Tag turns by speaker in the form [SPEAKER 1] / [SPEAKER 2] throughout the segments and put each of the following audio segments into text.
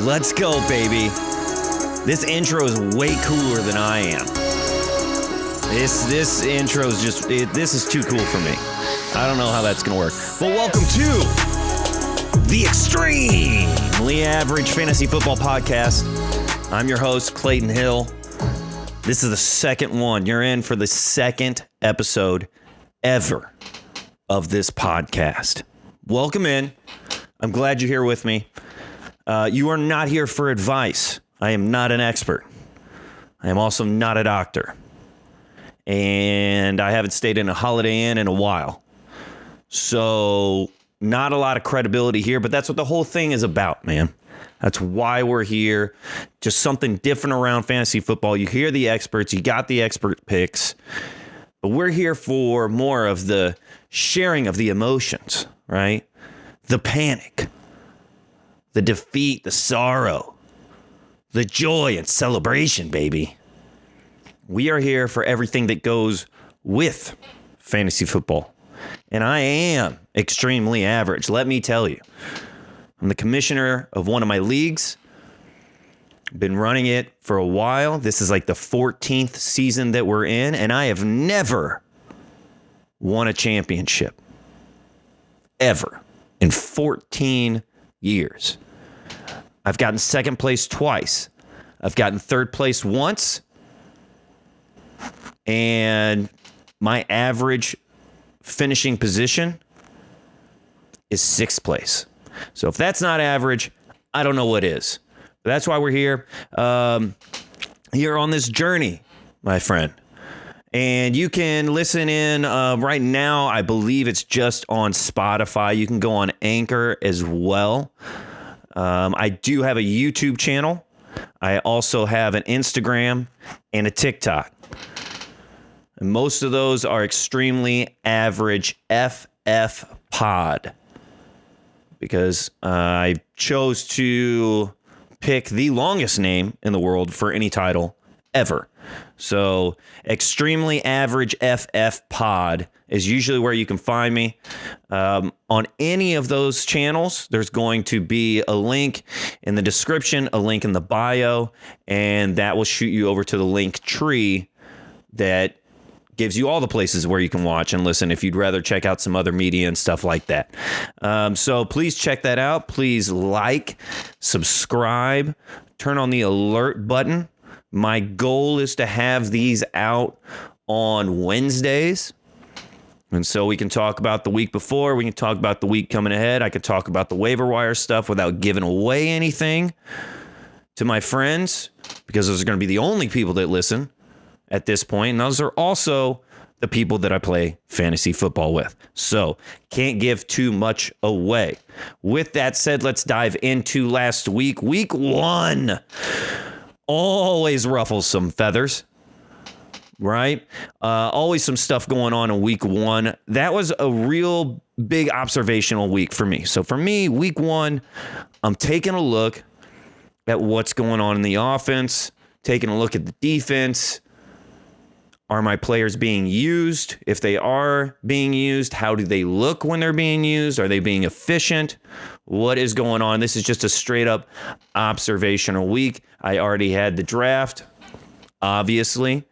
[SPEAKER 1] Let's go, baby. This intro is way cooler than I am. This intro is just, this is too cool for me. I don't know how that's going to work. But welcome to the Extremely Average Fantasy Football Podcast. I'm your host, Clayton Hill. This is the second one. You're in for the second episode ever of this podcast. Welcome in. I'm glad you're here with me. You are not here for advice. I am not an expert. I am also not a doctor. And I haven't stayed in a Holiday Inn in a while. So not a lot of credibility here, but that's what the whole thing is about, man. That's why we're here. Just something different around fantasy football. You hear the experts, you got the expert picks, but we're here for more of the sharing of the emotions, right? The panic, the defeat, the sorrow, the joy and celebration, baby. We are here for everything that goes with fantasy football. And I am extremely average, let me tell you. I'm the commissioner of one of my leagues. Been running it for a while. This is like the 14th season that we're in, and I have never won a championship. Ever. In 14 years. I've gotten second place twice. I've gotten third place once. And my average finishing position is sixth place. So if that's not average, I don't know what is. But that's why we're here. Here on this journey, my friend. And you can listen in right now. I believe it's just on Spotify. You can go on Anchor as well. I do have a YouTube channel. I also have an Instagram and a TikTok. And most of those are Extremely Average FF Pod. Because I chose to pick the longest name in the world for any title ever. So Extremely Average FF Pod is usually where you can find me. On any of those channels, there's going to be a link in the description, a link in the bio, and that will shoot you over to the link tree that gives you all the places where you can watch and listen if you'd rather check out some other media and stuff like that. So please check that out. Please like, subscribe, turn on the alert button. My goal is to have these out on Wednesdays. And so we can talk about the week before. We can talk about the week coming ahead. I could talk about the waiver wire stuff without giving away anything to my friends, because those are going to be the only people that listen at this point. And those are also the people that I play fantasy football with. So can't give too much away. With that said, let's dive into last week. Week one always ruffles some feathers, right? Always some stuff going on in week one. That was a real big observational week for me. So for me, week one, I'm taking a look at what's going on in the offense, taking a look at the defense. Are my players being used? If they are being used, how do they look when they're being used? Are they being efficient? What is going on? This is just a straight up observational week. I already had the draft, obviously,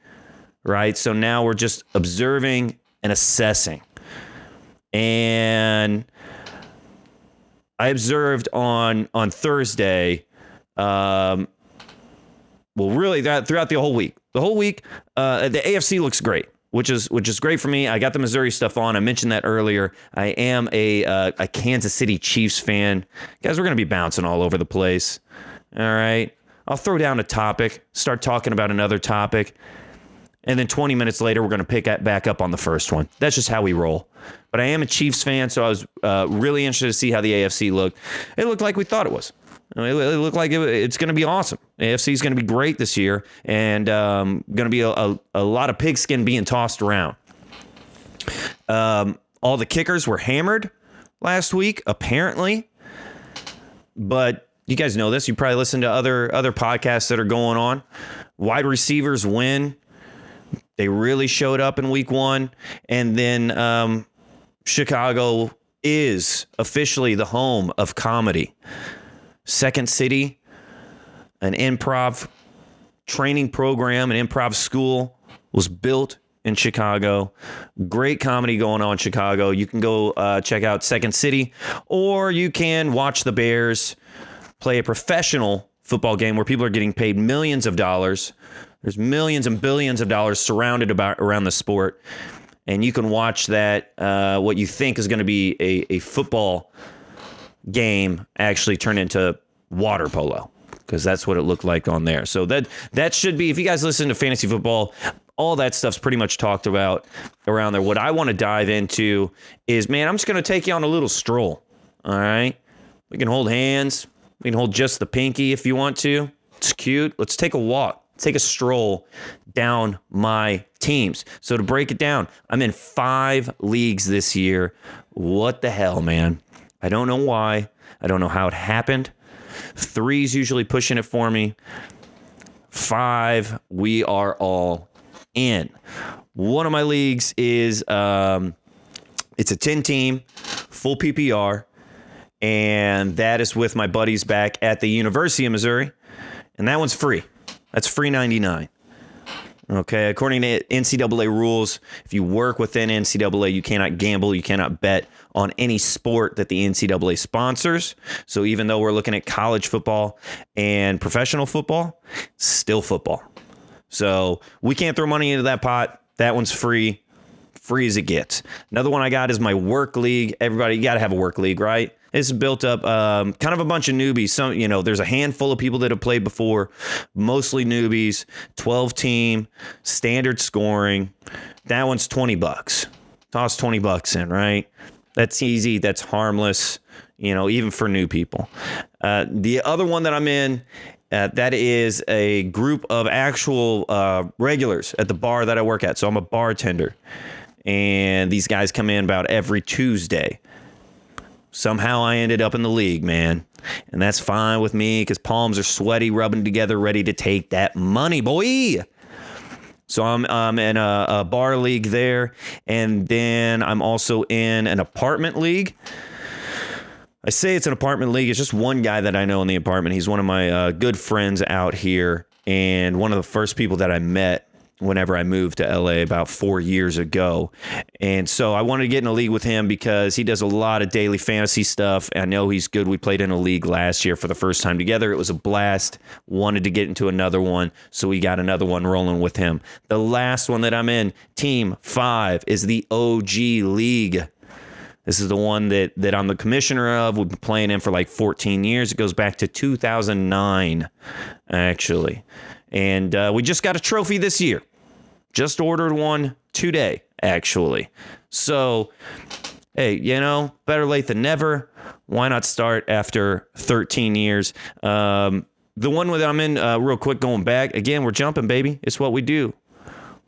[SPEAKER 1] right? So now we're just observing and assessing. And I observed on Thursday, well, really throughout the whole week. The whole week, the AFC looks great, which is great for me. I got the Missouri stuff on. I mentioned that earlier. I am a Kansas City Chiefs fan. Guys, we're going to be bouncing all over the place. All right. I'll throw down a topic, start talking about another topic, and then 20 minutes later, we're going to pick back up on the first one. That's just how we roll. But I am a Chiefs fan, so I was really interested to see how the AFC looked. It looked like we thought it was. It looked like it's going to be awesome. AFC is going to be great this year, and going to be a lot of pigskin being tossed around. All the kickers were hammered last week, apparently. But you guys know this. You probably listen to other podcasts that are going on. Wide receivers win. They really showed up in week one. And then Chicago is officially the home of comedy. Second city an improv training program, an improv school was built in Chicago. Great comedy going on in Chicago. You can go check out Second City, or you can watch the Bears play a professional football game where people are getting paid millions of dollars. There's millions and billions of dollars surrounded around the sport. And you can watch that, what you think is going to be a football game actually turn into water polo, because that's what it looked like on there. So that should be, if you guys listen to fantasy football, all that stuff's pretty much talked about around there. What I want to dive into is, man, I'm just going to take you on a little stroll. All right. We can hold hands. We can hold just the pinky if you want to. It's cute. Let's take a walk. Take a stroll down my teams. So to break it down, I'm in 5 leagues this year. What the hell, man? I don't know why. I don't know how it happened. 3's usually pushing it for me. 5, we are all in. One of my leagues is it's a 10-team, full PPR, and that is with my buddies back at the University of Missouri, and that one's free. That's free $99. Okay, according to NCAA rules, if you work within NCAA, you cannot gamble, you cannot bet on any sport that the NCAA sponsors. So even though we're looking at college football and professional football, still football. So we can't throw money into that pot. That one's free as it gets. Another one I got is my work league. Everybody, you got to have a work league, right? It's built up kind of a bunch of newbies. Some, there's a handful of people that have played before, mostly newbies. 12-team, standard scoring. That one's $20. Toss $20 in, right? That's easy. That's harmless. Even for new people. The other one that I'm in, that is a group of actual regulars at the bar that I work at. So I'm a bartender, and these guys come in about every Tuesday. Somehow I ended up in the league, man. And that's fine with me because palms are sweaty, rubbing together, ready to take that money, boy. So I'm in a bar league there. And then I'm also in an apartment league. I say it's an apartment league. It's just one guy that I know in the apartment. He's one of my good friends out here, and one of the first people that I met whenever I moved to LA about 4 years ago. And so I wanted to get in a league with him because he does a lot of daily fantasy stuff. I know he's good. We played in a league last year for the first time together. It was a blast. Wanted to get into another one, so we got another one rolling with him. The last one that I'm in, Team 5, is the OG League. This is the one that I'm the commissioner of. We've been playing in for like 14 years. It goes back to 2009, actually. And we just got a trophy this year. Just ordered one today, actually. So, hey, better late than never. Why not start after 13 years? The one that I'm in, real quick, going back, again, we're jumping, baby. It's what we do.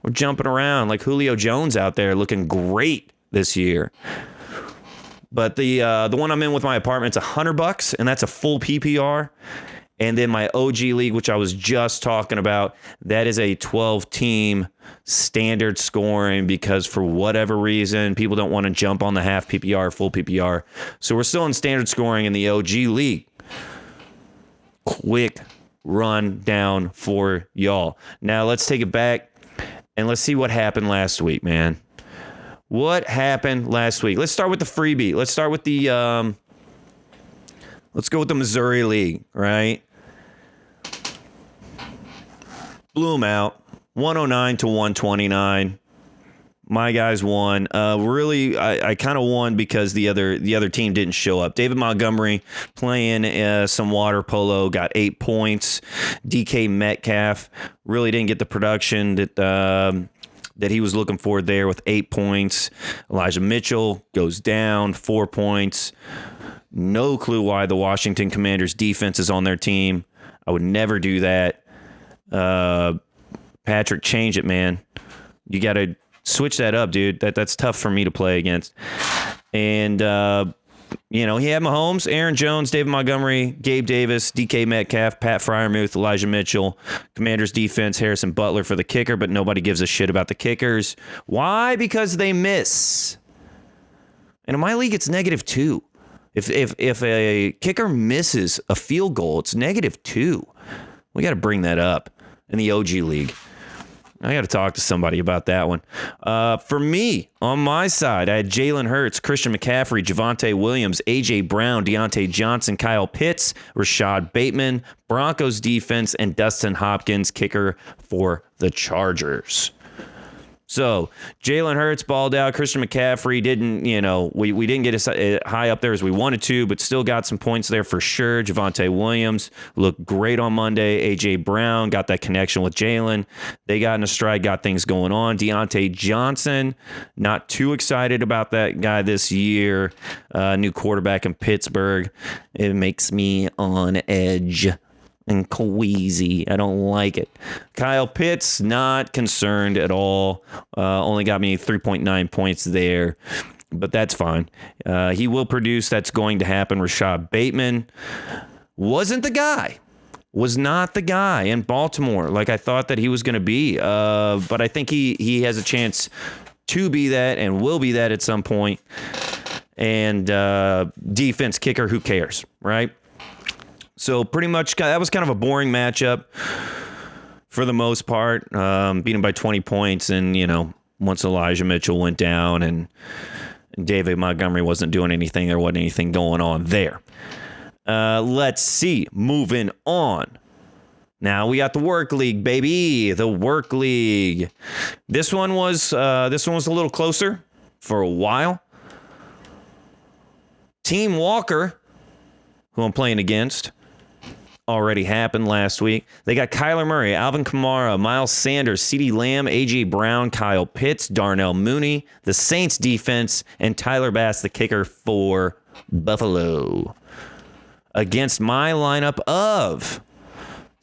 [SPEAKER 1] We're jumping around like Julio Jones out there, looking great this year. But the one I'm in with my apartment, it's $100, and that's a full PPR. And then my OG league, which I was just talking about, that is a 12-team standard scoring because for whatever reason, people don't want to jump on the half PPR, full PPR. So we're still in standard scoring in the OG league. Quick run down for y'all. Now let's take it back and let's see what happened last week, man. What happened last week? Let's start with the freebie. Let's start with the let's go with the Missouri League, right? Blew them out, 109 to 129. My guys won. Really, I kind of won because the other team didn't show up. David Montgomery playing some water polo, got 8 points. DK Metcalf really didn't get the production that he was looking for there with 8 points. Elijah Mitchell goes down, 4 points. No clue why the Washington Commanders defense is on their team. I would never do that. Patrick, change it, man. You got to switch that up, dude. That's tough for me to play against. And, he had Mahomes, Aaron Jones, David Montgomery, Gabe Davis, DK Metcalf, Pat Freiermuth, Elijah Mitchell. Commanders defense, Harrison Butler for the kicker, but nobody gives a shit about the kickers. Why? Because they miss. And in my league, it's -2. If a kicker misses a field goal, it's -2. We got to bring that up in the OG League. I got to talk to somebody about that one. For me, on my side, I had Jalen Hurts, Christian McCaffrey, Javonte Williams, A.J. Brown, Deontay Johnson, Kyle Pitts, Rashad Bateman, Broncos defense, and Dustin Hopkins, kicker for the Chargers. So Jalen Hurts balled out. Christian McCaffrey didn't, we didn't get as high up there as we wanted to, but still got some points there for sure. Javonte Williams looked great on Monday. A.J. Brown got that connection with Jalen. They got in a stride, got things going on. Deontay Johnson, not too excited about that guy this year. New quarterback in Pittsburgh. It makes me on edge and queasy. I don't like it. Kyle Pitts, not concerned at all. Only got me 3.9 points there, but that's fine. He will produce. That's going to happen. Rashad Bateman wasn't the guy. Was not the guy in Baltimore like I thought that he was going to be. But I think he has a chance to be that and will be that at some point. And defense kicker, who cares, right? So pretty much that was kind of a boring matchup for the most part. Beat him by 20 points. And, once Elijah Mitchell went down and David Montgomery wasn't doing anything, there wasn't anything going on there. Let's see. Moving on. Now we got the work league, baby. The work league. This one was a little closer for a while. Team Walker, who I'm playing against, already happened last week. They got Kyler Murray, Alvin Kamara, Miles Sanders, CeeDee Lamb, A.J. Brown, Kyle Pitts, Darnell Mooney, the Saints defense, and Tyler Bass, the kicker for Buffalo. Against my lineup of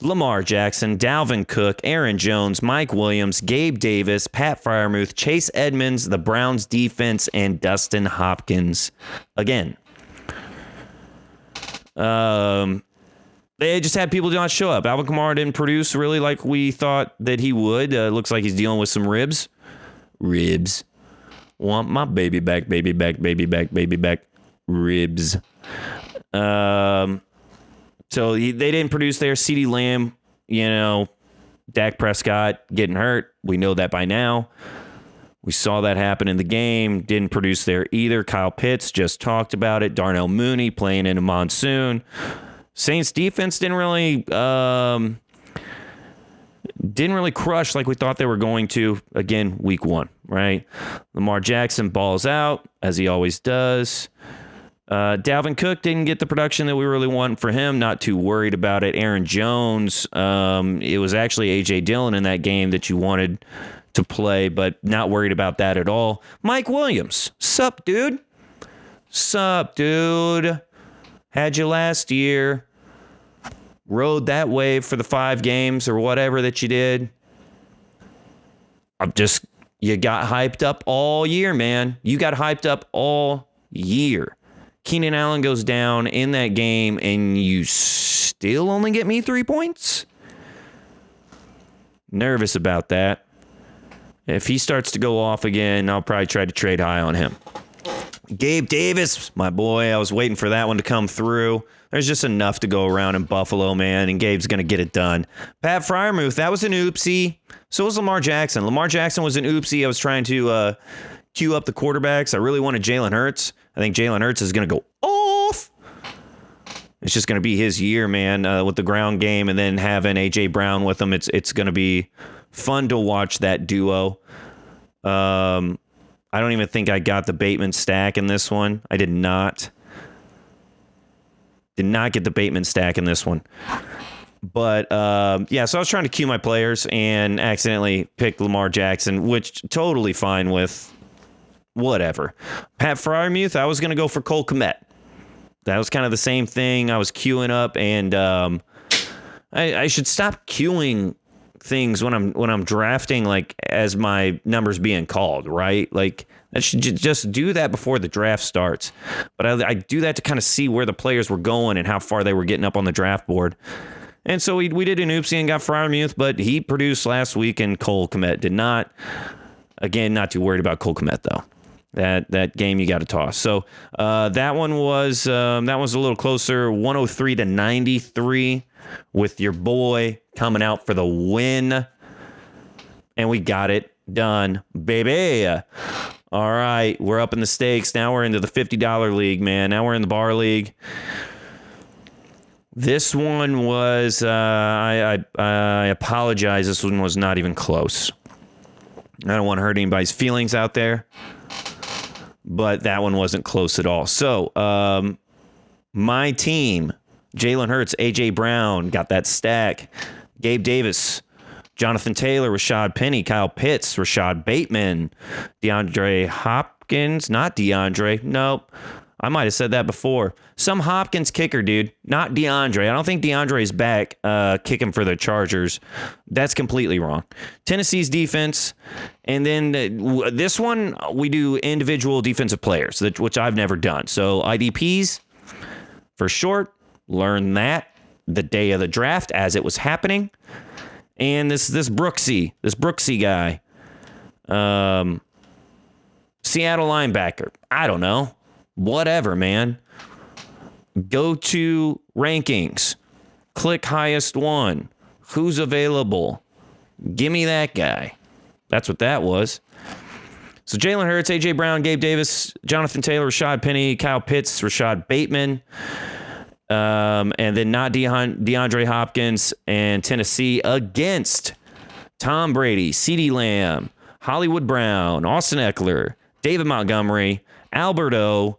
[SPEAKER 1] Lamar Jackson, Dalvin Cook, Aaron Jones, Mike Williams, Gabe Davis, Pat Freiermuth, Chase Edmonds, the Browns defense, and Dustin Hopkins. Again, they just had people not show up. Alvin Kamara didn't produce really like we thought that he would. Looks like he's dealing with some ribs. Ribs. Want my baby back, baby back, baby back, baby back. Ribs. So they didn't produce there. CeeDee Lamb, Dak Prescott getting hurt. We know that by now. We saw that happen in the game. Didn't produce there either. Kyle Pitts, just talked about it. Darnell Mooney playing in a monsoon. Saints defense didn't really crush like we thought they were going to. Again, week one, right? Lamar Jackson balls out, as he always does. Dalvin Cook didn't get the production that we really want for him. Not too worried about it. Aaron Jones, it was actually A.J. Dillon in that game that you wanted to play, but not worried about that at all. Mike Williams, sup, dude? Sup, dude? Had you last year. Rode that wave for the 5 games or whatever that you did. You got hyped up all year, man. You got hyped up all year. Keenan Allen goes down in that game and you still only get me 3 points? Nervous about that. If he starts to go off again, I'll probably try to trade high on him. Gabe Davis, my boy, I was waiting for that one to come through. There's just enough to go around in Buffalo, man, and Gabe's going to get it done. Pat Freiermuth, that was an oopsie. So was Lamar Jackson. Lamar Jackson was an oopsie. I was trying to queue up the quarterbacks. I really wanted Jalen Hurts. I think Jalen Hurts is going to go off. It's just going to be his year, man, with the ground game and then having A.J. Brown with him. It's going to be fun to watch that duo. I don't even think I got the Bateman stack in this one. I did not. Did not get the Bateman stack in this one. But, so I was trying to queue my players and accidentally picked Lamar Jackson, which totally fine with whatever. Pat Freiermuth, I was going to go for Cole Kmet. That was kind of the same thing. I was queuing up, and I should stop queuing things when I'm drafting, like, as my numbers being called, right? Like, I should just do that before the draft starts. But I do that to kind of see where the players were going and how far they were getting up on the draft board. And so we did an oopsie and got Freiermuth, but he produced last week, and Cole Kmet did not. Again, not too worried about Cole Kmet, though. That game you got to toss. So that one was a little closer, 103 to 93, with your boy coming out for the win, and we got it done, baby. All right, we're up in the stakes. Now we're into the $50 league, man. Now we're in the bar league. This one was, I apologize. This one was not even close. I don't want to hurt anybody's feelings out there, but that one wasn't close at all. So, my team, Jalen Hurts, A.J. Brown, got that stack. Gabe Davis, Jonathan Taylor, Rashad Penny, Kyle Pitts, Rashad Bateman, DeAndre Hopkins, not DeAndre. Nope. I might have said that before. Some Hopkins kicker, dude. Not DeAndre. I don't think DeAndre is back kicking for the Chargers. That's completely wrong. Tennessee's defense. And then this one, we do individual defensive players, which I've never done. So IDPs, for short, learn that the day of the draft as it was happening. And this Brooksy guy, Seattle linebacker. I don't know. Whatever, man. Go to rankings. Click highest one. Who's available? Give me that guy. That's what that was. So Jalen Hurts, A.J. Brown, Gabe Davis, Jonathan Taylor, Rashad Penny, Kyle Pitts, Rashad Bateman, and then not DeAndre Hopkins and Tennessee against Tom Brady, CeeDee Lamb, Hollywood Brown, Austin Eckler, David Montgomery, Alberto,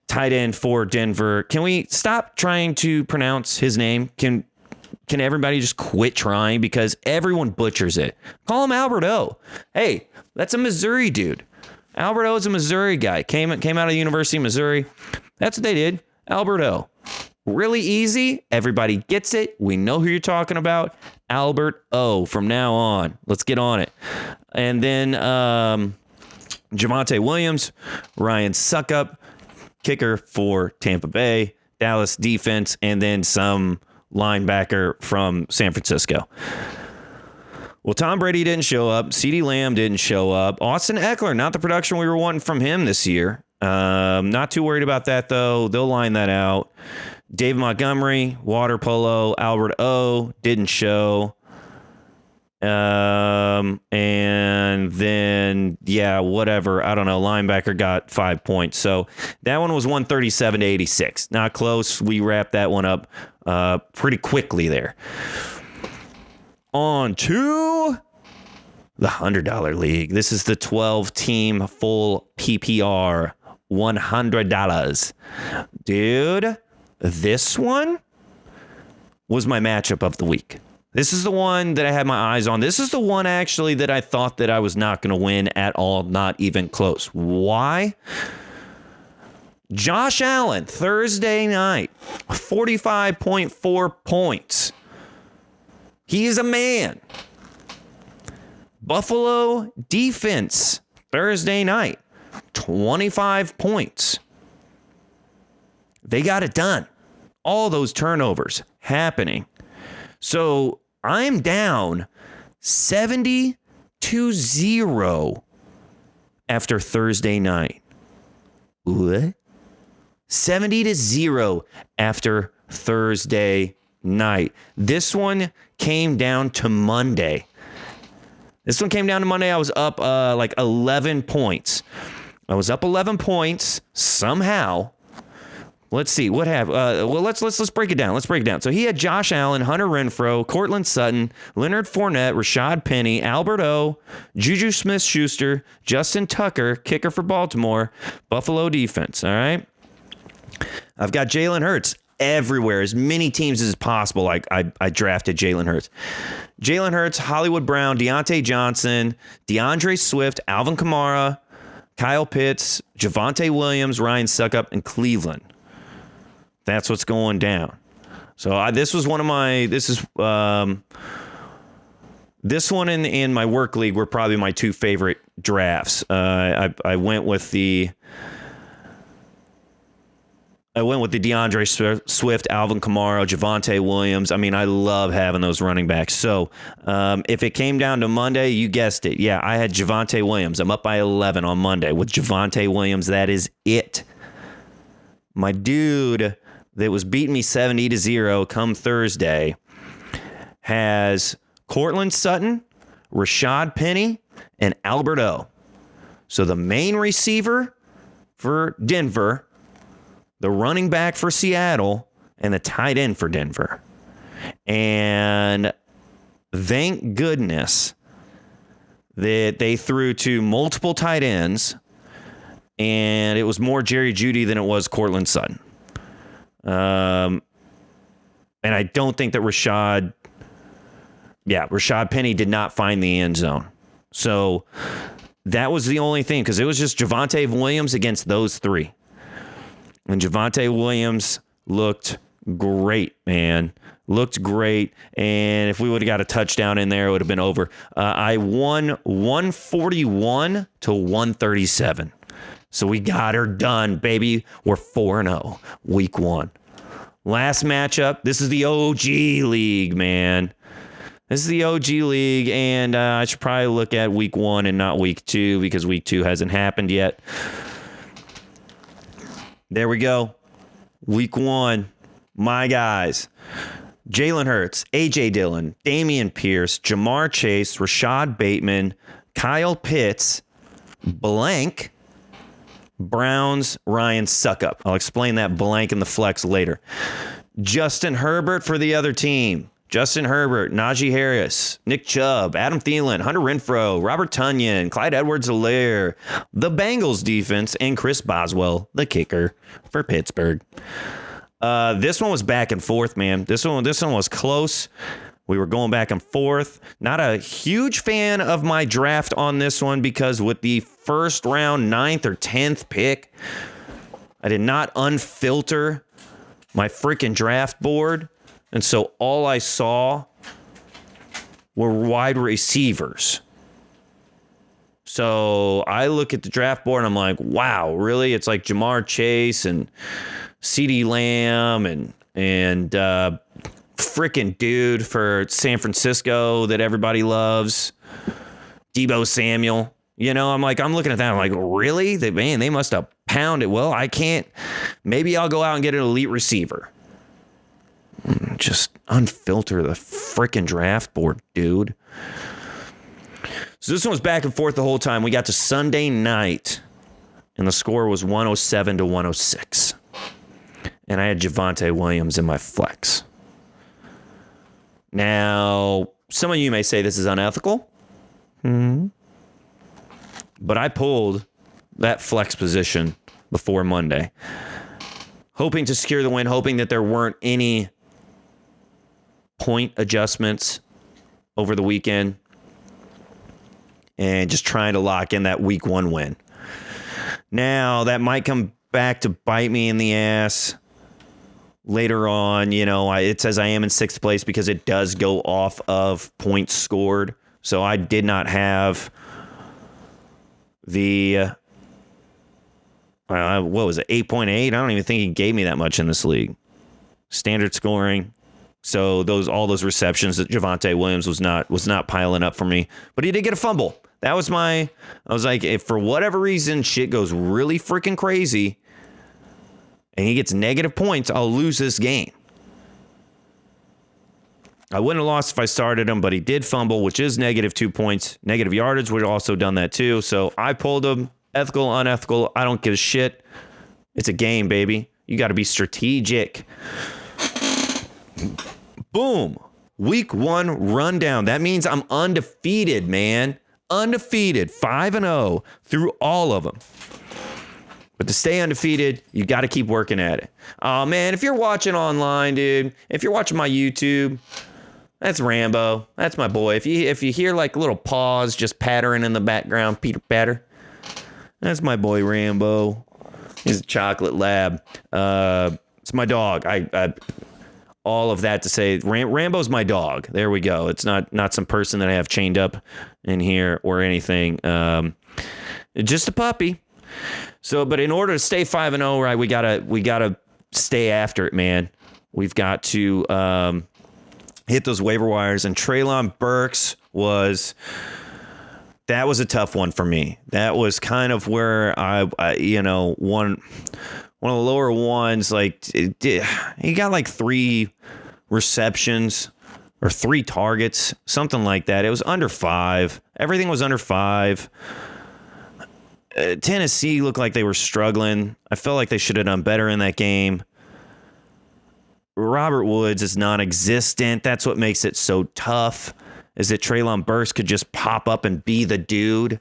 [SPEAKER 1] tight end for Denver. Can we stop trying to pronounce his name? Can everybody just quit trying, because everyone butchers it? Call him Alberto. Hey, that's a Missouri dude. Alberto is a Missouri guy. Came out of the University of Missouri. That's what they did. Alberto. Really easy. Everybody gets it. We know who you're talking about. Albert O from now on. Let's get on it. And then Javonte Williams, Ryan Suckup, kicker for Tampa Bay, Dallas defense, and then some linebacker from San Francisco. Well, Tom Brady didn't show up. CeeDee Lamb didn't show up. Austin Eckler, not the production we were wanting from him this year. Not too worried about that, though. They'll line that out. Dave Montgomery, water polo, Albert O, didn't show. And then, yeah, whatever. I don't know. Linebacker got 5 points. So that one was 137 to 86. Not close. We wrapped that one up pretty quickly there. On to the $100 league. This is the 12-team full PPR. $100. Dude, this one was my matchup of the week. This is the one that I had my eyes on. This is the one, actually, that I thought that I was not going to win at all, not even close. Why? Josh Allen, Thursday night, 45.4 points. He is a man. Buffalo defense, Thursday night, 25 points. They got it done. All those turnovers happening. So I'm down 70-0 after Thursday night. What? 70-0 after Thursday night. This one came down to Monday. I was up like 11 points. I was up 11 points somehow. Let's see what happened. Well, let's break it down. So he had Josh Allen, Hunter Renfrow, Cortland Sutton, Leonard Fournette, Rashad Penny, Albert O, Juju Smith-Schuster, Justin Tucker, kicker for Baltimore, Buffalo defense. All right. I've got Jalen Hurts everywhere, as many teams as possible. I drafted Jalen Hurts. Jalen Hurts, Hollywood Brown, Deontay Johnson, DeAndre Swift, Alvin Kamara, Kyle Pitts, Javonte Williams, Ryan Suckup, and Cleveland. That's what's going down. So this was one of my. This one in my work league were probably my two favorite drafts. I went with the I went with the DeAndre Swift, Alvin Kamara, Javonte Williams. I mean, I love having those running backs. So if it came down to Monday, you guessed it. Yeah, I had Javonte Williams. I'm up by 11 on Monday with Javonte Williams. That is it. My dude that was beating me 70-0 come Thursday has Cortland Sutton, Rashad Penny, and Albert O. So the main receiver for Denver, the running back for Seattle, and the tight end for Denver. And thank goodness that they threw to multiple tight ends, and it was more Jerry Jeudy than it was Cortland Sutton. And I don't think that Rashad Penny did not find the end zone. So that was the only thing, because it was just Javonte Williams against those three. And Javonte Williams looked great, man. Looked great. And if we would have got a touchdown in there, it would have been over. I won 141 to 137. So we got her done, baby. We're 4-0, week 1. Last matchup. This is the OG League, man. This is the OG League, and I should probably look at week 1 and not week 2, because week 2 hasn't happened yet. There we go. Week 1. My guys. Jalen Hurts, A.J. Dillon, Damian Pierce, Jamar Chase, Rashad Bateman, Kyle Pitts, blank, Browns, Ryan Suckup. I'll explain that blank in the flex later. Justin Herbert for the other team. Justin Herbert, Najee Harris, Nick Chubb, Adam Thielen, Hunter Renfrow, Robert Tonyan, Clyde Edwards-Helaire, the Bengals defense, and Chris Boswell, the kicker for Pittsburgh. This one was back and forth, man. This one was close. We were going back and forth. Not a huge fan of my draft on this one, because with the first round 9th or 10th pick, I did not unfilter my freaking draft board. And so all I saw were wide receivers. So I look at the draft board and I'm like, wow, really? It's like Jamar Chase and CeeDee Lamb and freaking dude for San Francisco that everybody loves, Deebo Samuel. You know, I'm looking at that. I'm like, really? They must have pounded. Well, I can't. Maybe I'll go out and get an elite receiver. Just unfilter the freaking draft board, dude. So this one was back and forth the whole time. We got to Sunday night, and the score was 107 to 106. And I had Javonte Williams in my flex. Now, some of you may say this is unethical. But I pulled that flex position before Monday, hoping to secure the win, hoping that there weren't any point adjustments over the weekend, and just trying to lock in that week 1 win. Now, that might come back to bite me in the ass later on. You know, it says I am in 6th place because it does go off of points scored. So I did not have the, what was it, 8.8? I don't even think he gave me that much in this league. Standard scoring. So all those receptions that Javonte Williams was not piling up for me, but he did get a fumble. That was I was like, if for whatever reason shit goes really freaking crazy and he gets negative points, I'll lose this game. I wouldn't have lost if I started him, but he did fumble, which is -2 points. Negative yardage would have also done that too. So I pulled him. Ethical, unethical, I don't give a shit. It's a game, baby. You got to be strategic. Boom. Week 1 rundown. That means I'm undefeated, man. Undefeated. 5-0 through all of them. But to stay undefeated, you got to keep working at it. Oh, man, if you're watching online, dude, if you're watching my YouTube, that's Rambo. That's my boy. If you hear like little paws just pattering in the background, Peter Patter, that's my boy Rambo. He's a chocolate lab. It's my dog. I all of that to say, Rambo's my dog. There we go. It's not some person that I have chained up in here or anything. Just a puppy. So, but in order to stay 5-0, right, we gotta stay after it, man. We've got to hit those waiver wires. And Treylon Burks was a tough one for me. That was kind of where I one of the lower ones. Like he got like 3 receptions or 3 targets, something like that. It was under 5. Everything was under 5. Tennessee looked like they were struggling. I felt like they should have done better in that game. Robert Woods is non-existent. That's what makes it so tough, is that Treylon Burks could just pop up and be the dude,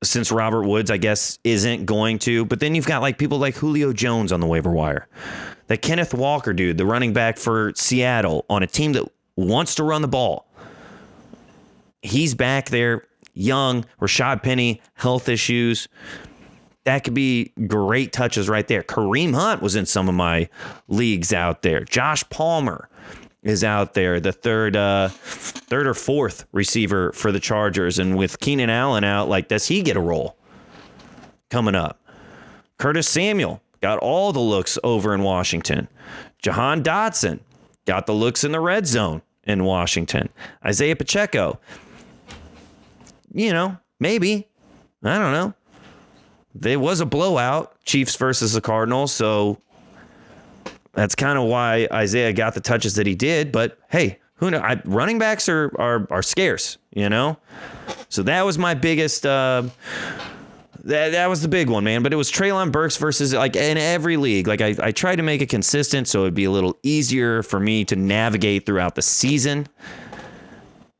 [SPEAKER 1] since Robert Woods, I guess, isn't going to. But then you've got like people like Julio Jones on the waiver wire. That Kenneth Walker dude, the running back for Seattle, on a team that wants to run the ball. He's back there, young. Rashad Penny, health issues. That could be great touches right there. Kareem Hunt was in some of my leagues out there. Josh Palmer is out there, the third or fourth receiver for the Chargers. And with Keenan Allen out, like, does he get a role coming up? Curtis Samuel got all the looks over in Washington. Jahan Dotson got the looks in the red zone in Washington. Isaiah Pacheco, maybe. I don't know. There was a blowout, Chiefs versus the Cardinals, so that's kind of why Isaiah got the touches that he did. But hey, who knows? Running backs are scarce, So that was my biggest. That was the big one, man. But it was Treylon Burks versus, like, in every league. Like I tried to make it consistent so it'd be a little easier for me to navigate throughout the season.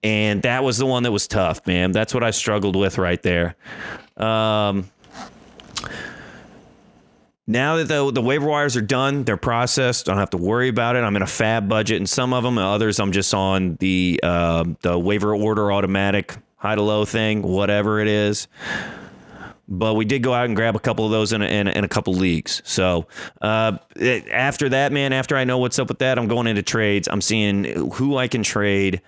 [SPEAKER 1] And that was the one that was tough, man. That's what I struggled with right there. Now that the waiver wires are done, they're processed, I don't have to worry about it. I'm in a fab budget in some of them, and others I'm just on the waiver order automatic high to low thing, whatever it is. But we did go out and grab a couple of those in a couple leagues. So after that, man, after I know what's up with that, I'm going into trades. I'm seeing who I can trade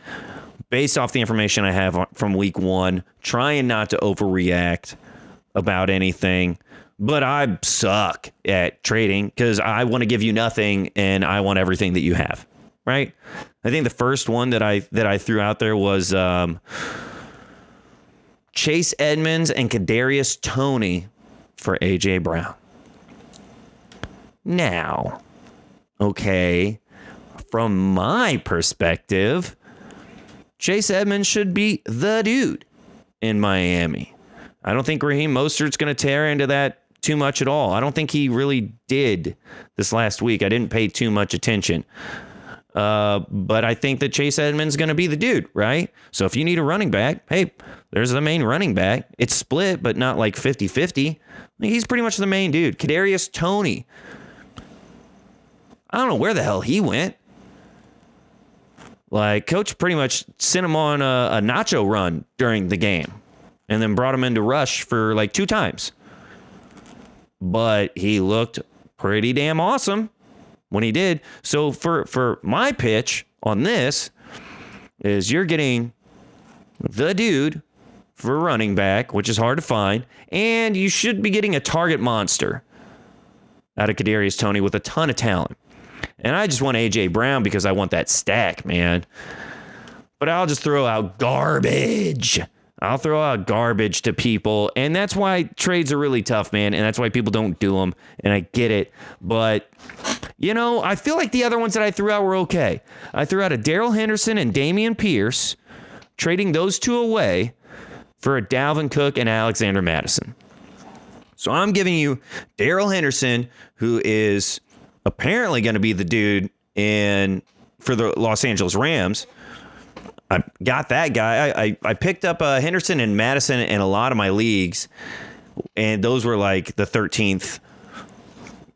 [SPEAKER 1] based off the information I have from week 1, trying not to overreact about anything. But I suck at trading because I want to give you nothing and I want everything that you have, right? I think the first one that I threw out there was Chase Edmonds and Kadarius Toney for A.J. Brown. Now, okay, from my perspective, Chase Edmonds should be the dude in Miami. I don't think Raheem Mostert's going to tear into that too much at all. I don't think he really did this last week. I didn't pay too much attention. But I think that Chase Edmonds is going to be the dude, right? So if you need a running back, hey, there's the main running back. It's split, but not like 50-50. He's pretty much the main dude. Kadarius Toney. I don't know where the hell he went. Like, coach pretty much sent him on a nacho run during the game and then brought him into rush for like 2 times. But he looked pretty damn awesome when he did. So for my pitch on this is you're getting the dude for running back, which is hard to find, and you should be getting a target monster out of Kadarius Toney with a ton of talent. And I just want A.J. Brown because I want that stack, man. But I'll just throw out garbage. I'll throw out garbage to people, and that's why trades are really tough, man, and that's why people don't do them, and I get it. But, I feel like the other ones that I threw out were okay. I threw out a Darrell Henderson and Dameon Pierce, trading those 2 away for a Dalvin Cook and Alexander Mattison. So I'm giving you Darrell Henderson, who is apparently going to be the dude for the Los Angeles Rams. I got that guy. I picked up Henderson and Madison in a lot of my leagues, and those were like the 13th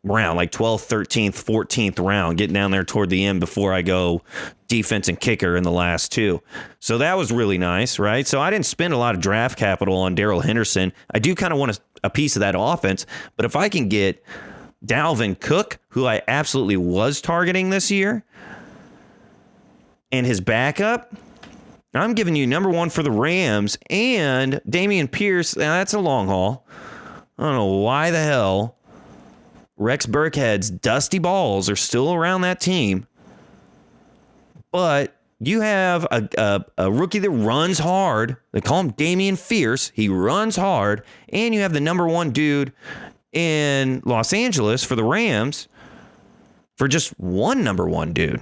[SPEAKER 1] round, like 12th, 13th, 14th round, getting down there toward the end before I go defense and kicker in the last 2. So that was really nice, right? So I didn't spend a lot of draft capital on Darrell Henderson. I do kind of want a piece of that offense, but if I can get Dalvin Cook, who I absolutely was targeting this year, and his backup, I'm giving you number 1 for the Rams and Dameon Pierce. Now, that's a long haul. I don't know why the hell Rex Burkhead's dusty balls are still around that team. But you have a rookie that runs hard. They call him Damian Fierce. He runs hard. And you have the number one dude in Los Angeles for the Rams for just one number one dude.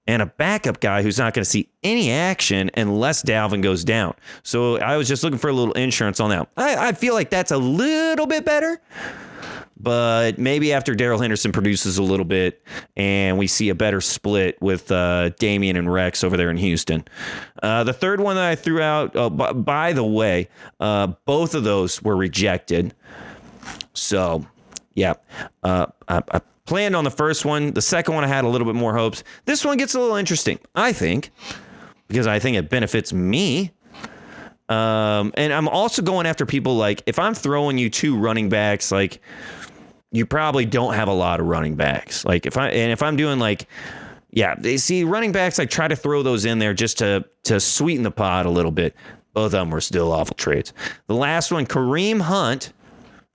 [SPEAKER 1] And a backup guy who's not going to see any action unless Dalvin goes down. So I was just looking for a little insurance on that. I feel like that's a little bit better. But maybe after Darrell Henderson produces a little bit and we see a better split with Damian and Rex over there in Houston. The third one that I threw out, by the way, both of those were rejected. So, yeah, I planned on the first one. The second one I had a little bit more hopes. This one gets a little interesting, I think, because I think it benefits me. And I'm also going after people like, if I'm throwing you two running backs, like, you probably don't have a lot of running backs. Like if I'm doing like, yeah, they see running backs, I try to throw those in there just to sweeten the pot a little bit. Both of them were still awful trades. The last one, Kareem Hunt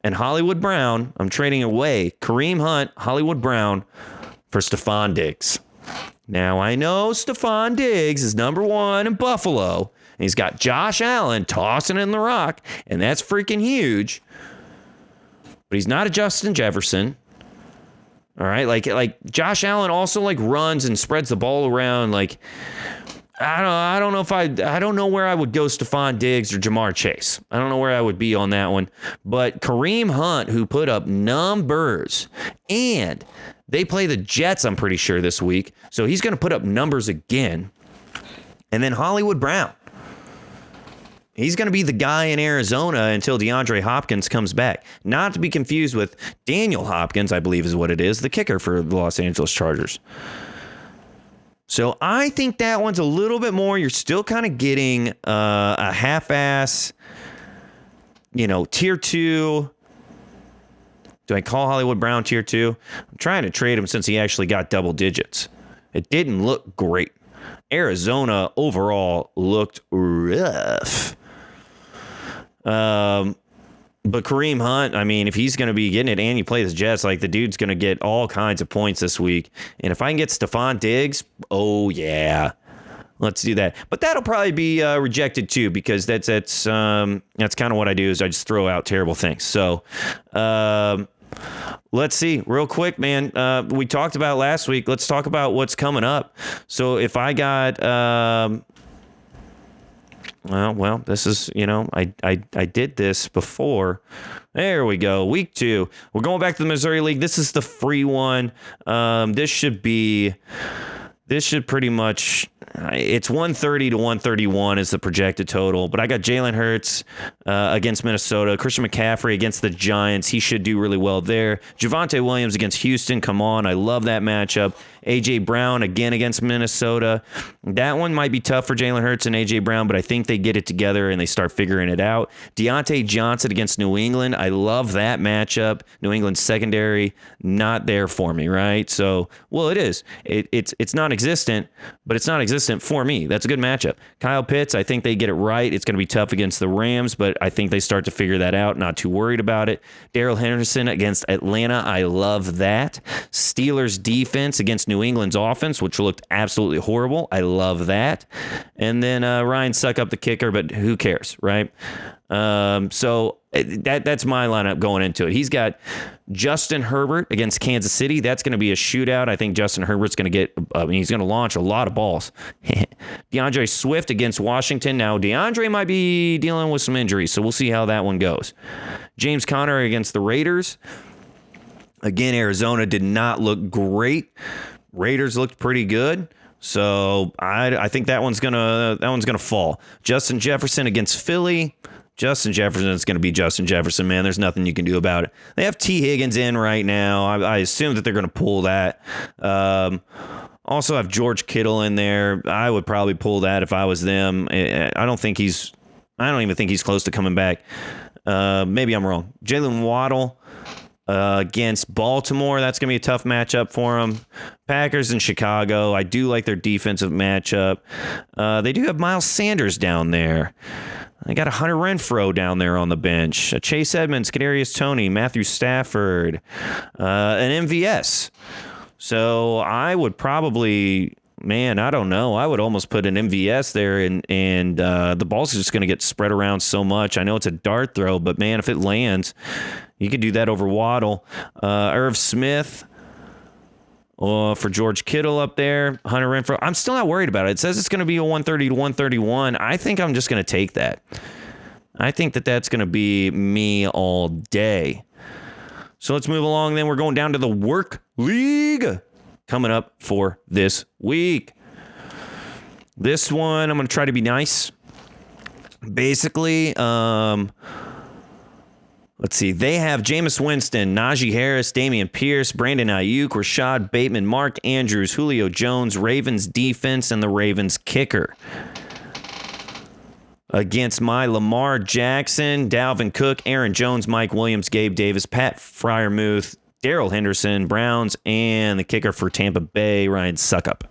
[SPEAKER 1] and Hollywood Brown. I'm trading away Kareem Hunt, Hollywood Brown for Stephon Diggs. Now I know Stephon Diggs is number one in Buffalo. And he's got Josh Allen tossing in the rock, and that's freaking huge. But he's not a Justin Jefferson. All right, like Josh Allen also like runs and spreads the ball around. Like I don't know where I would go Stephon Diggs or Jamar Chase. I don't know where I would be on that one. But Kareem Hunt, who put up numbers, and they play the Jets, I'm pretty sure, this week. So he's going to put up numbers again. And then Hollywood Brown. He's going to be the guy in Arizona until DeAndre Hopkins comes back. Not to be confused with Daniel Hopkins, I believe is what it is, the kicker for the Los Angeles Chargers. So I think that one's a little bit more. You're still kind of getting a half-ass, tier 2. Do I call Hollywood Brown tier 2? I'm trying to trade him since he actually got double digits. It didn't look great. Arizona overall looked rough. But Kareem Hunt, I mean, if he's going to be getting it and you play the Jets, like the dude's going to get all kinds of points this week. And if I can get Stephon Diggs, oh yeah, let's do that. But that'll probably be rejected too, because that's kind of what I do is I just throw out terrible things. So let's see real quick, man. We talked about last week. Let's talk about what's coming up. So if I got well, this is, I did this before. There we go. Week 2. We're going back to the Missouri League. This is the free one. This should pretty much, it's 130 to 131 is the projected total. But I got Jalen Hurts against Minnesota. Christian McCaffrey against the Giants. He should do really well there. Javonte Williams against Houston. Come on. I love that matchup. A.J. Brown again against Minnesota. That one might be tough for Jalen Hurts and A.J. Brown, but I think they get it together and they start figuring it out. Deontay Johnson against New England. I love that matchup. New England's secondary, not there for me, right? So, well, it is. It's non-existent, but it's non-existent for me. That's a good matchup. Kyle Pitts, I think they get it right. It's going to be tough against the Rams, but I think they start to figure that out. Not too worried about it. Darrell Henderson against Atlanta. I love that. Steelers defense against New England's offense, which looked absolutely horrible. I love that. And then Ryan Suckup, the kicker, but who cares, right? So that's my lineup going into it. He's got Justin Herbert against Kansas City. That's going to be a shootout. I think Justin Herbert's going to get, he's going to launch a lot of balls. DeAndre Swift against Washington. Now, DeAndre might be dealing with some injuries, so we'll see how that one goes. James Conner against the Raiders. Again, Arizona did not look great. Raiders looked pretty good. So I think that one's gonna fall. Justin Jefferson against Philly. Justin Jefferson is going to be Justin Jefferson, man. There's nothing you can do about it. They have T. Higgins in right now. I assume that they're going to pull that. Also have George Kittle in there. I would probably pull that if I was them. I don't even think he's close to coming back. Maybe I'm wrong. Jalen Waddle against Baltimore. That's going to be a tough matchup for them. Packers and Chicago. I do like their defensive matchup. They do have Miles Sanders down there. I got a Hunter Renfrow down there on the bench. Chase Edmonds, Kadarius Toney, Matthew Stafford, an MVS. So I would probably, man, I don't know. I would almost put an MVS there, and the ball's just going to get spread around so much. I know it's a dart throw, but man, if it lands, you could do that over Waddle. Irv Smith. For George Kittle up there, Hunter Renfrow. I'm still not worried about it. It says it's going to be a 130 to 131. I think I'm just going to take that. I think that that's going to be me all day. So let's move along. Then we're going down to the work league coming up for this week. This one, I'm going to try to be nice. Basically, let's see. They have Jameis Winston, Najee Harris, Damian Pierce, Brandon Ayuk, Rashad Bateman, Mark Andrews, Julio Jones, Ravens defense, and the Ravens kicker. Against my Lamar Jackson, Dalvin Cook, Aaron Jones, Mike Williams, Gabe Davis, Pat Freiermuth, Darrell Henderson, Browns, and the kicker for Tampa Bay, Ryan Suckup.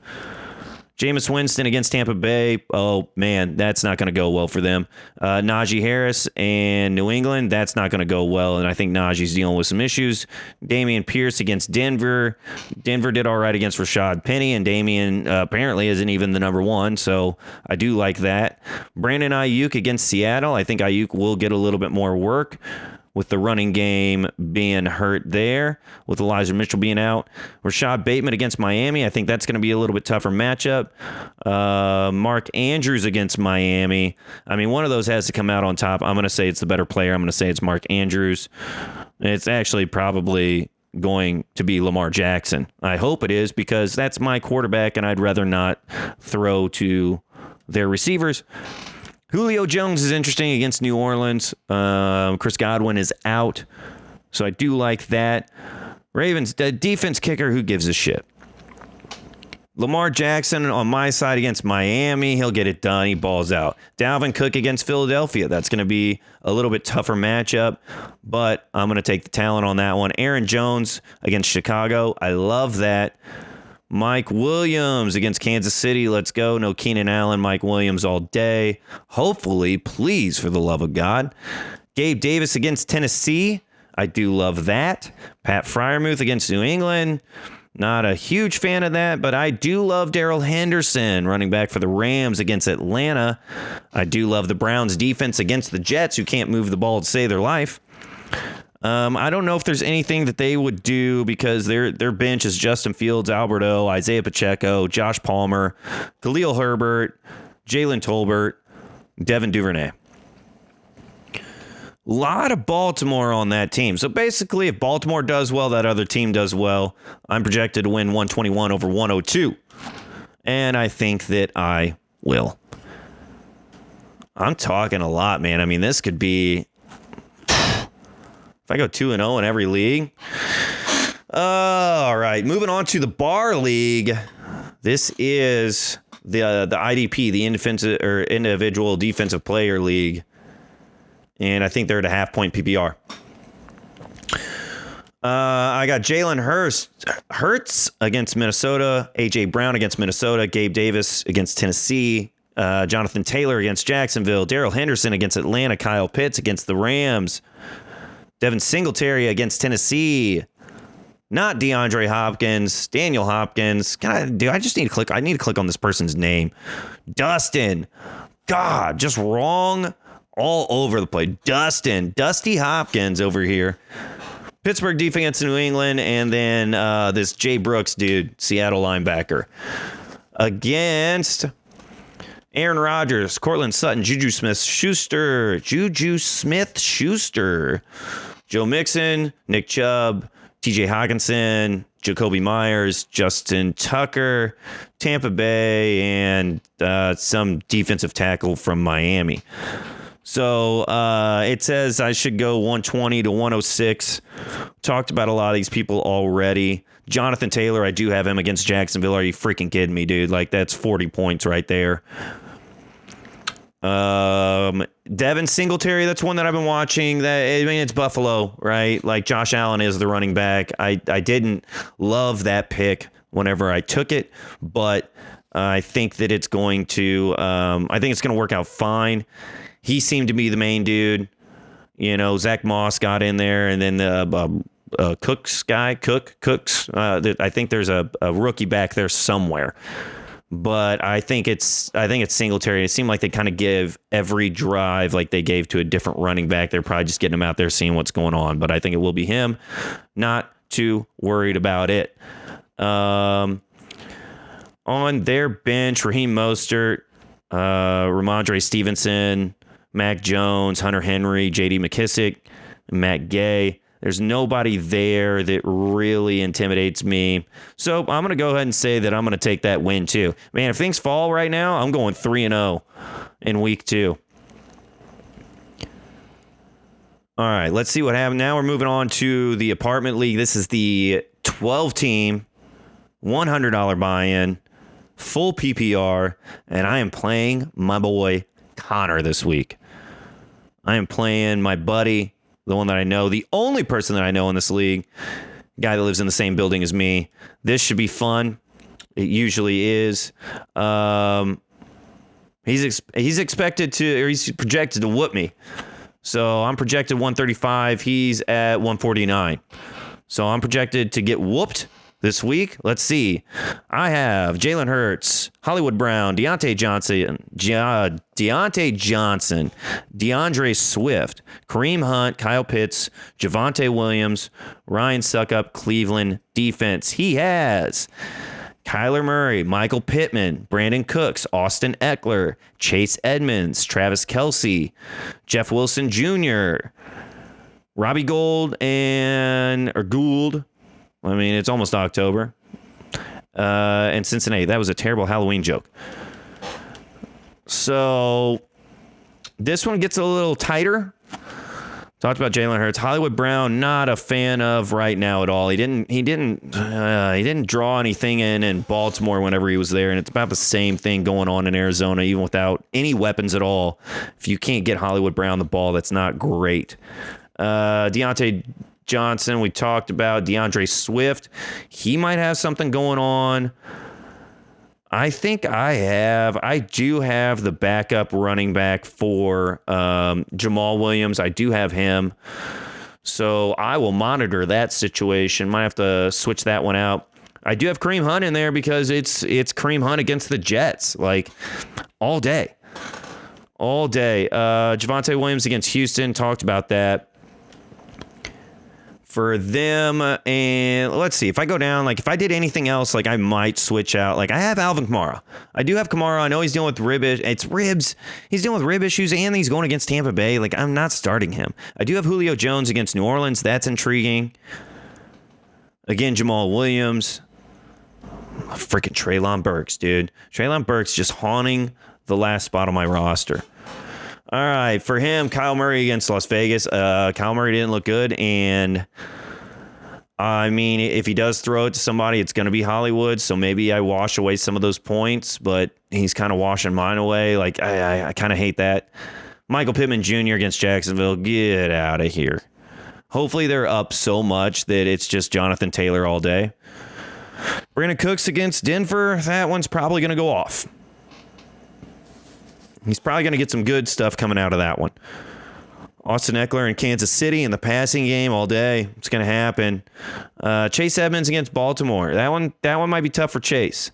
[SPEAKER 1] Jameis Winston against Tampa Bay. Oh, man, that's not going to go well for them. Najee Harris and New England, that's not going to go well, and I think Najee's dealing with some issues. Damian Pierce against Denver. Denver did all right against Rashad Penny, and Damian apparently isn't even the number one, so I do like that. Brandon Ayuk against Seattle. I think Ayuk will get a little bit more work with the running game being hurt there, with Elijah Mitchell being out. Rashad Bateman against Miami. I think that's going to be a little bit tougher matchup. Mark Andrews against Miami. I mean, one of those has to come out on top. I'm going to say it's the better player. I'm going to say it's Mark Andrews. It's actually probably going to be Lamar Jackson. I hope it is, because that's my quarterback, and I'd rather not throw to their receivers. Julio Jones is interesting against New Orleans. Chris Godwin is out, so I do like that. Ravens defense kicker, who gives a shit? Lamar Jackson on my side against Miami. He'll get it done. He balls out. Dalvin Cook against Philadelphia. That's going to be a little bit tougher matchup, but I'm going to take the talent on that one. Aaron Jones against Chicago. I love that. Mike Williams against Kansas City. Let's go. No Keenan Allen, Mike Williams all day. Hopefully, please, for the love of God. Gabe Davis against Tennessee. I do love that. Pat Freiermuth against New England. Not a huge fan of that, but I do love Darrell Henderson, running back for the Rams against Atlanta. I do love the Browns defense against the Jets, who can't move the ball to save their life. I don't know if there's anything that they would do, because their bench is Justin Fields, Alberto, Isaiah Pacheco, Josh Palmer, Khalil Herbert, Jalen Tolbert, Devin Duvernay. A lot of Baltimore on that team. So basically, if Baltimore does well, that other team does well. I'm projected to win 121 over 102. And I think that I will. I'm talking a lot, man. I mean, this could be... I go 2-0 in every league. All right, moving on to the Bar League. This is the IDP, the individual defensive player league, and I think they're at a half-point PPR. I got Jalen Hurts against Minnesota, A.J. Brown against Minnesota, Gabe Davis against Tennessee, Jonathan Taylor against Jacksonville, Darrell Henderson against Atlanta, Kyle Pitts against the Rams, Devin Singletary against Tennessee. Not DeAndre Hopkins. Daniel Hopkins. I need to click on this person's name. Dustin. God, just wrong all over the place. Dusty Hopkins over here. Pittsburgh defense in New England, and then this Jay Brooks dude, Seattle linebacker. Against Aaron Rodgers, Cortland Sutton, Juju Smith-Schuster, Joe Mixon, Nick Chubb, TJ Hawkinson, Jacoby Myers, Justin Tucker, Tampa Bay, and some defensive tackle from Miami. So it says I should go 120 to 106. Talked about a lot of these people already. Jonathan Taylor, I do have him against Jacksonville. Are you freaking kidding me, dude? Like, that's 40 points right there. Devin Singletary, that's one that I've been watching. It's Buffalo, right? Like, Josh Allen is the running back. I didn't love that pick whenever I took it, but I think that it's going to work out fine. He seemed to be the main dude. Zach Moss got in there, and then the Cooks. I think there's a rookie back there somewhere. But I think it's Singletary. It seemed like they kind of give every drive like they gave to a different running back. They're probably just getting him out there, seeing what's going on. But I think it will be him. Not too worried about it. On their bench, Raheem Mostert, Ramondre Stevenson, Mac Jones, Hunter Henry, J.D. McKissick, Matt Gay. There's nobody there that really intimidates me. So I'm going to go ahead and say that I'm going to take that win too. Man, if things fall right now, I'm going 3-0 in week 2. All right, let's see what happens. Now we're moving on to the apartment league. This is the 12-team, $100 buy-in, full PPR, and I am playing my boy Connor this week. I am playing my buddy, the one that I know, the only person that I know in this league, guy that lives in the same building as me. This should be fun. It usually is. He's expected to, or he's projected to whoop me. So I'm projected 135. He's at 149. So I'm projected to get whooped this week. Let's see. I have Jalen Hurts, Hollywood Brown, Deontay Johnson, DeAndre Swift, Kareem Hunt, Kyle Pitts, Javonte Williams, Ryan Suckup, Cleveland defense. He has Kyler Murray, Michael Pittman, Brandon Cooks, Austin Eckler, Chase Edmonds, Travis Kelce, Jeff Wilson Jr., Robbie Gould, Gould. I mean, it's almost October. And Cincinnati. That was a terrible Halloween joke. So this one gets a little tighter. Talked about Jalen Hurts. Hollywood Brown, not a fan of right now at all. He didn't draw anything in Baltimore whenever he was there, and it's about the same thing going on in Arizona, even without any weapons at all. If you can't get Hollywood Brown the ball, that's not great. Deontay Johnson, we talked about. DeAndre Swift, he might have something going on. I think I do have the backup running back for Jamal Williams. I do have him. So I will monitor that situation. Might have to switch that one out. I do have Kareem Hunt in there because it's Kareem Hunt against the Jets, like all day. All day. Javonte Williams against Houston, talked about that. For them, and let's see, if I go down, like if I did anything else, like I might switch out. Like I have Alvin Kamara. I do have Kamara. I know he's dealing with ribs. He's dealing with rib issues, and he's going against Tampa Bay. Like I'm not starting him. I do have Julio Jones against New Orleans. That's intriguing. Again, Jamal Williams. Freaking Treylon Burks, dude. Treylon Burks just haunting the last spot on my roster. All right, for him, Kyle Murray against Las Vegas. Kyle Murray didn't look good, and I mean, if he does throw it to somebody, it's going to be Hollywood, so maybe I wash away some of those points, but he's kind of washing mine away. Like, I kind of hate that. Michael Pittman Jr. against Jacksonville, get out of here. Hopefully they're up so much that it's just Jonathan Taylor all day. Brandon Cooks against Denver, that one's probably going to go off. He's probably going to get some good stuff coming out of that one. Austin Eckler in Kansas City in the passing game all day. It's going to happen. Chase Edmonds against Baltimore. That one might be tough for Chase.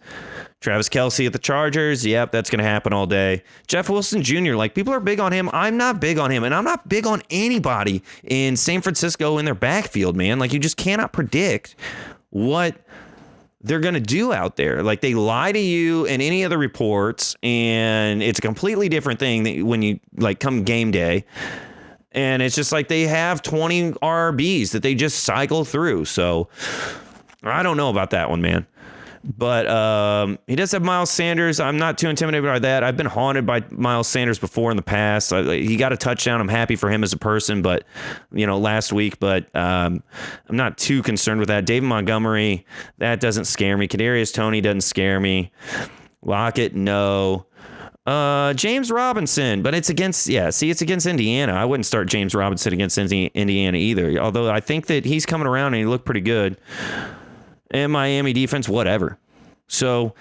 [SPEAKER 1] Travis Kelce at the Chargers. Yep, that's going to happen all day. Jeff Wilson Jr. Like, people are big on him. I'm not big on him, and I'm not big on anybody in San Francisco in their backfield, man. Like, you just cannot predict what they're going to do out there. Like, they lie to you in any of the reports, and it's a completely different thing when you, like, come game day. And it's just like they have 20 RBs that they just cycle through. So I don't know about that one, man. But he does have Miles Sanders. I'm not too intimidated by that. I've been haunted by Miles Sanders before in the past. He got a touchdown. I'm happy for him as a person, but last week. But I'm not too concerned with that. David Montgomery, that doesn't scare me. Kadarius Toney doesn't scare me. Lockett, no. James Robinson, but it's against Indiana. I wouldn't start James Robinson against Indiana either. Although I think that he's coming around and he looked pretty good. And Miami defense, whatever. So,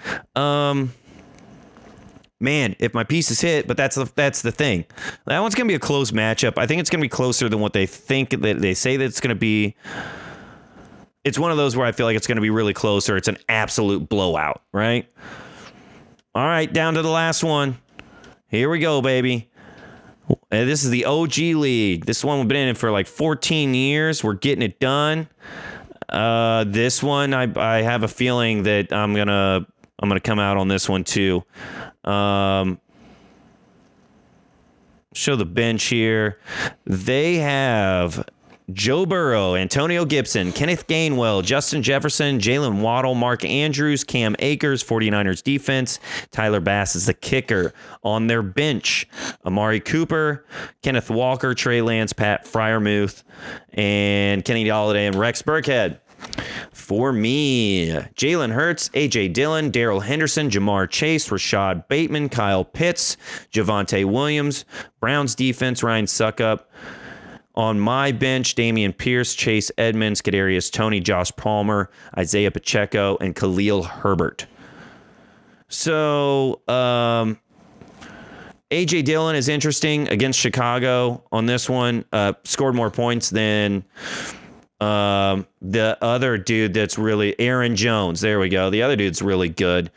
[SPEAKER 1] man, if my pieces hit, but that's the thing. That one's going to be a close matchup. I think it's going to be closer than what they think that they say that it's going to be. It's one of those where I feel like it's going to be really close or it's an absolute blowout, right? All right, down to the last one. Here we go, baby. This is the OG League. This one we've been in for like 14 years. We're getting it done. This one, I have a feeling that I'm gonna come out on this one too. Show the bench here. They have Joe Burrow, Antonio Gibson, Kenneth Gainwell, Justin Jefferson, Jalen Waddle, Mark Andrews, Cam Akers, 49ers defense. Tyler Bass is the kicker. On their bench, Amari Cooper, Kenneth Walker, Trey Lance, Pat Freiermuth, and Kenny Golladay and Rex Burkhead. For me, Jalen Hurts, A.J. Dillon, Darrell Henderson, Jamar Chase, Rashad Bateman, Kyle Pitts, Javonte Williams, Browns defense, Ryan Suckup. On my bench, Dameon Pierce, Chase Edmonds, Kadarius Toney, Josh Palmer, Isaiah Pacheco, and Khalil Herbert. So, A.J. Dillon is interesting against Chicago on this one. Scored more points than the other dude that's really Aaron Jones. There we go. The other dude's really good.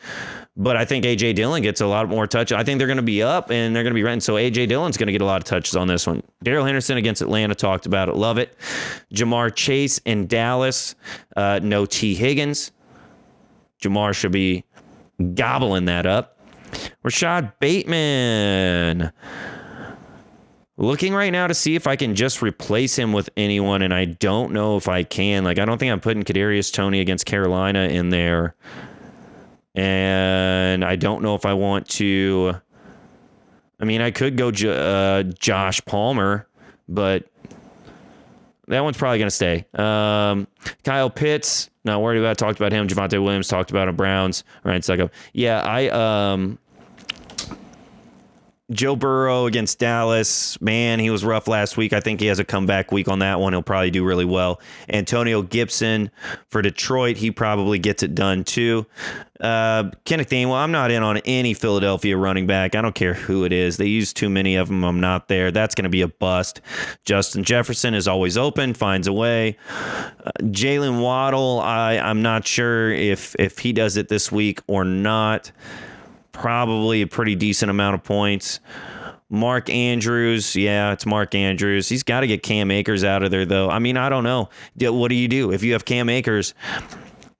[SPEAKER 1] But I think A.J. Dillon gets a lot more touch. I think they're going to be up and they're going to be renting. So A.J. Dillon's going to get a lot of touches on this one. Darrell Henderson against Atlanta, talked about it. Love it. Jamar Chase in Dallas. No T. Higgins. Jamar should be gobbling that up. Rashad Bateman. Looking right now to see if I can just replace him with anyone, and I don't know if I can. Like, I don't think I'm putting Kadarius Toney against Carolina in there. And I don't know if I want to. I mean, I could go Josh Palmer, but that one's probably going to stay. Kyle Pitts, not worried about it. Talked about him. Javonte Williams, talked about him. Browns. Ryan Suckup. Yeah, Joe Burrow against Dallas. Man, he was rough last week. I think he has a comeback week on that one. He'll probably do really well. Antonio Gibson for Detroit. He probably gets it done too. Kenneth Gainwell, I'm not in on any Philadelphia running back. I don't care who it is. They use too many of them. I'm not there. That's going to be a bust. Justin Jefferson is always open, finds a way. Jalen Waddle, I'm not sure if he does it this week or not. Probably a pretty decent amount of points. Mark Andrews. Yeah, it's Mark Andrews. He's got to get Cam Akers out of there, though. I mean, I don't know. What do you do? If you have Cam Akers,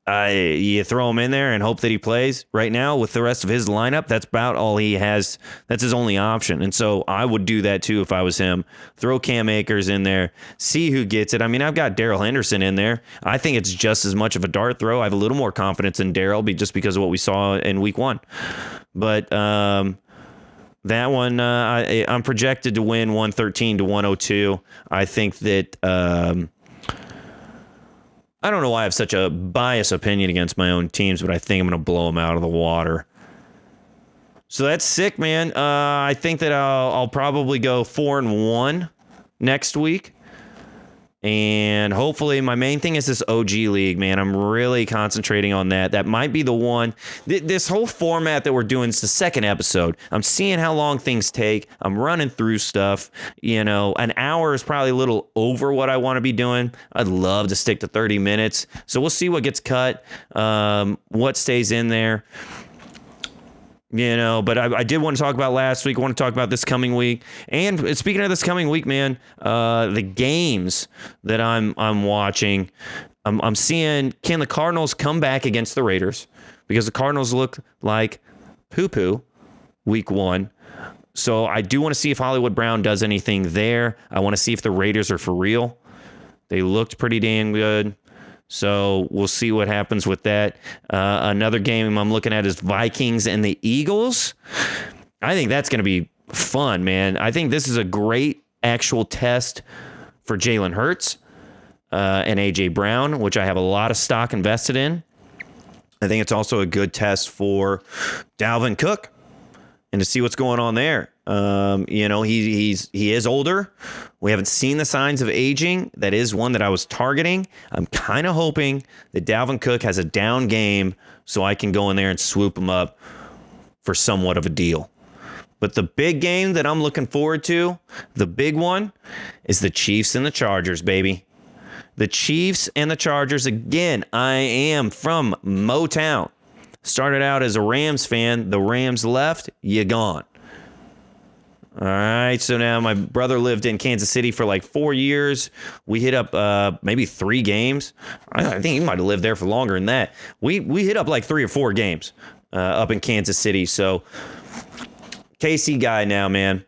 [SPEAKER 1] you throw him in there and hope that he plays. Right now, with the rest of his lineup, that's about all he has. That's his only option. And so I would do that, too, if I was him. Throw Cam Akers in there. See who gets it. I mean, I've got Darrell Henderson in there. I think it's just as much of a dart throw. I have a little more confidence in Darrell just because of what we saw in week 1. But that one, I'm projected to win 113-102. I think that I don't know why I have such a biased opinion against my own teams, but I think I'm going to blow them out of the water. So that's sick, man. I think that I'll probably go 4-1 next week. And hopefully my main thing is this OG League, man. I'm really concentrating on that. That might be the one. This whole format that we're doing is the second episode. I'm seeing how long things take. I'm running through stuff. You know, an hour is probably a little over what I want to be doing. I'd love to stick to 30 minutes. So we'll see what gets cut, what stays in there. You know, but I did want to talk about last week. I want to talk about this coming week. And speaking of this coming week, man, the games that I'm watching, I'm seeing, can the Cardinals come back against the Raiders? Because the Cardinals look like poo-poo week 1. So I do want to see if Hollywood Brown does anything there. I want to see if the Raiders are for real. They looked pretty damn good. So we'll see what happens with that. Another game I'm looking at is Vikings and the Eagles. I think that's going to be fun, man. I think this is a great actual test for Jalen Hurts and A.J. Brown, which I have a lot of stock invested in. I think it's also a good test for Dalvin Cook and to see what's going on there. You know, he is older. We haven't seen the signs of aging. That is one that I was targeting. I'm kind of hoping that Dalvin Cook has a down game so I can go in there and swoop him up. for somewhat of a deal. But the big game that I'm looking forward to, the big one, is the Chiefs and the Chargers, baby. The Chiefs and the Chargers. Again, I am from Motown. Started out as a Rams fan. The Rams left, you gone. All right, so now my brother lived in Kansas City for like 4 years. We hit up maybe 3 games. I think he might have lived there for longer than that. We hit up like 3 or 4 games up in Kansas City. So KC guy now, man.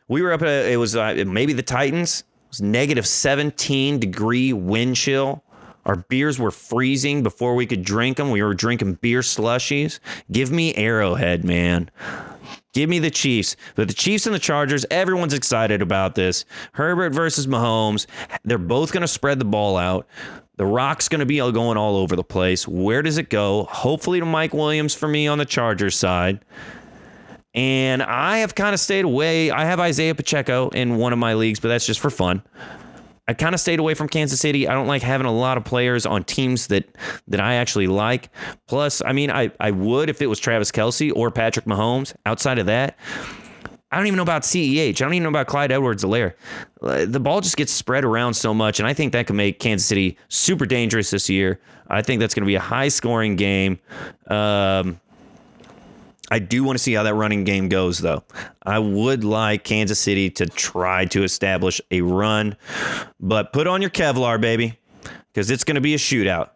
[SPEAKER 1] We were up at, it was maybe the Titans. It was negative 17-degree wind chill. Our beers were freezing before we could drink them. We were drinking beer slushies. Give me Arrowhead, man. Give me the Chiefs. But the Chiefs and the Chargers, everyone's excited about this. Herbert versus Mahomes. They're both going to spread the ball out. The Rock's going to be going all over the place. Where does it go? Hopefully to Mike Williams for me on the Chargers side. And I have kind of stayed away. I have Isaiah Pacheco in one of my leagues, but that's just for fun. I kind of stayed away from Kansas City. I don't like having a lot of players on teams that I actually like. Plus, I mean, I would if it was Travis Kelce or Patrick Mahomes. Outside of that, I don't even know about CEH. I don't even know about Clyde Edwards-Helaire. The ball just gets spread around so much, and I think that can make Kansas City super dangerous this year. I think that's going to be a high-scoring game. I do want to see how that running game goes, though. I would like Kansas City to try to establish a run, but put on your Kevlar, baby, because it's going to be a shootout.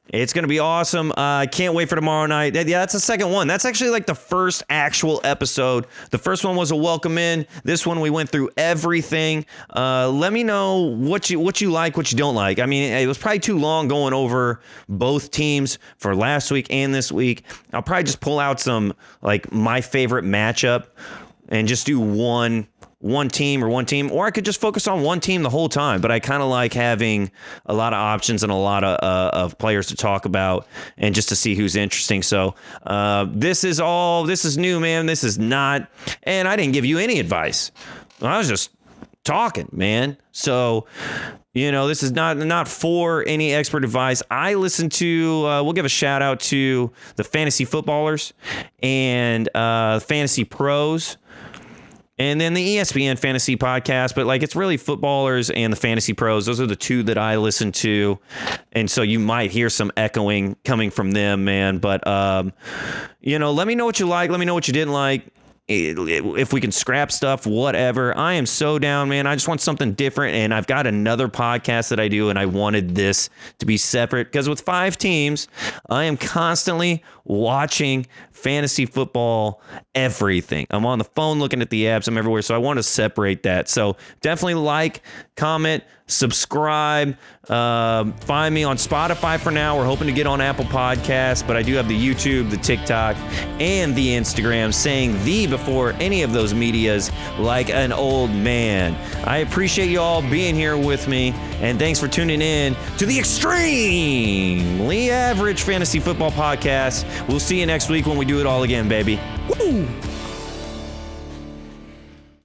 [SPEAKER 1] It's going to be awesome. I can't wait for tomorrow night. Yeah, that's the second one. That's actually like the first actual episode. The first one was a welcome in. This one we went through everything. Let me know what you like, what you don't like. I mean, it was probably too long going over both teams for last week and this week. I'll probably just pull out some like my favorite matchup and just do one team, or I could just focus on one team the whole time. But I kind of like having a lot of options and a lot of players to talk about and just to see who's interesting. So this is new, man. This is not, and I didn't give you any advice. I was just talking, man. So, this is not for any expert advice. I listen to, we'll give a shout out to the Fantasy Footballers and Fantasy Pros. And then the ESPN Fantasy Podcast, but like it's really Footballers and the Fantasy Pros. Those are the two that I listen to. And so you might hear some echoing coming from them, man. But, let me know what you like. Let me know what you didn't like. If we can scrap stuff, whatever. I am so down, man. I just want something different. And I've got another podcast that I do, and I wanted this to be separate because with 5 teams, I am constantly watching fantasy football, everything. I'm on the phone looking at the apps. I'm everywhere. So I want to separate that. So definitely like, comment, subscribe. Find me on Spotify for now. We're hoping to get on Apple Podcasts, but I do have the YouTube, the TikTok, and the Instagram, saying the before any of those medias like an old man. I appreciate you all being here with me, and thanks for tuning in to the Extremely Average Fantasy Football Podcast. We'll see you next week when we do it all again, baby. Woo!